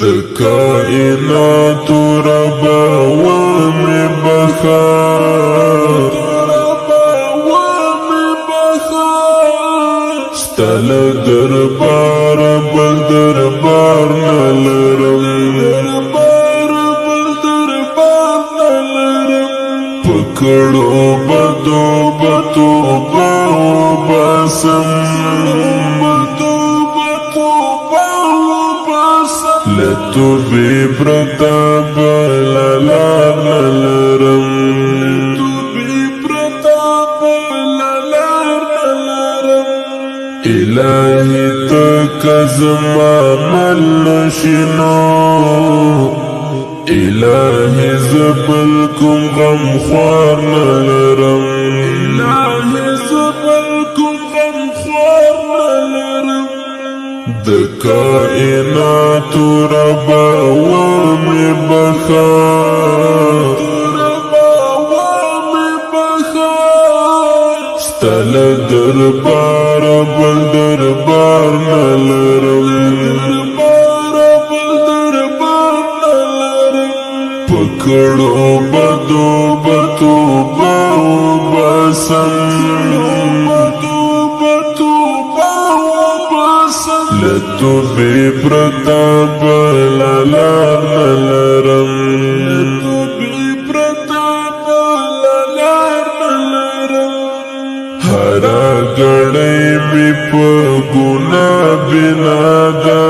د کائنات ربا وامر بخار ستل دربار بل دربار نلرم پکڑو بدو بتو باو باسم لتو بی پرتاب لالار نلرم الہی تکزما مل نشنو الہی زبل کم غم خوار نلرم د کائنات ربا وامر بخار ستل دربار بل دربار نلرم پکڑو بدو بتو باو باسم لتو بی پرتاب لالار نلرم هرا گڑی می پا گنا بنادا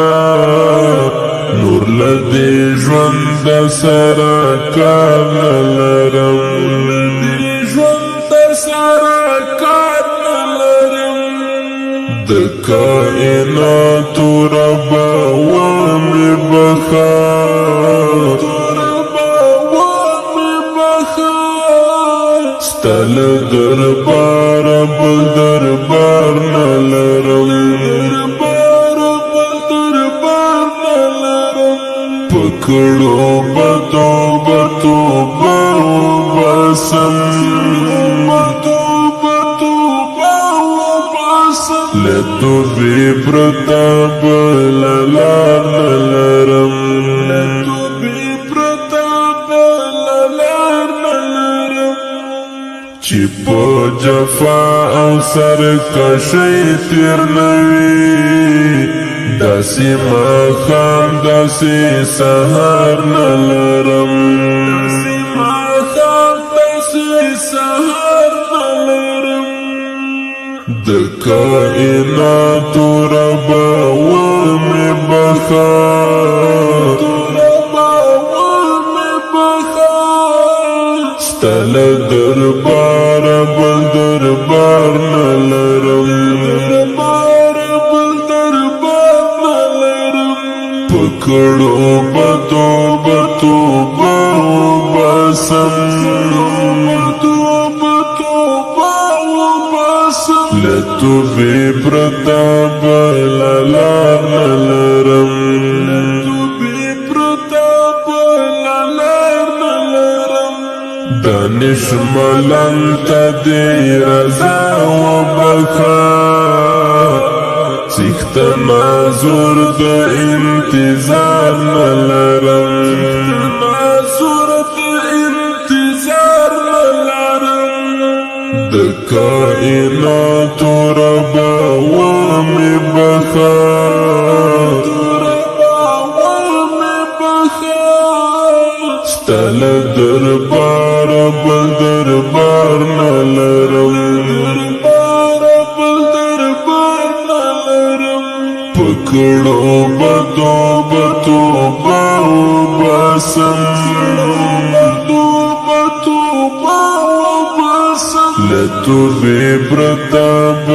نور لدی جوند سرکار نلرم د کائنات ربا وامر بخار ستل دربار بل دربار نلرم پکڑو بدو بتو باو باسم لتو بی پرتاب لالار نلرم چی پا جفا او سرکشی تیر نوی داسی مخام داسی سهر نلرم د کائنات ربا وامر بخار ستل دربار بل دربار نلرم پکڑو بدو بتو باو باسم لتو بی پرتاب لالار نلرم دانش ملال تا دی رضا و بخار سیخت معذور د انتظار نلرم د کائنات ربا وامر بخار ستل دربار بل دربار نلرم پکڑو بدو بتو باو باسم لتو بی پرتاب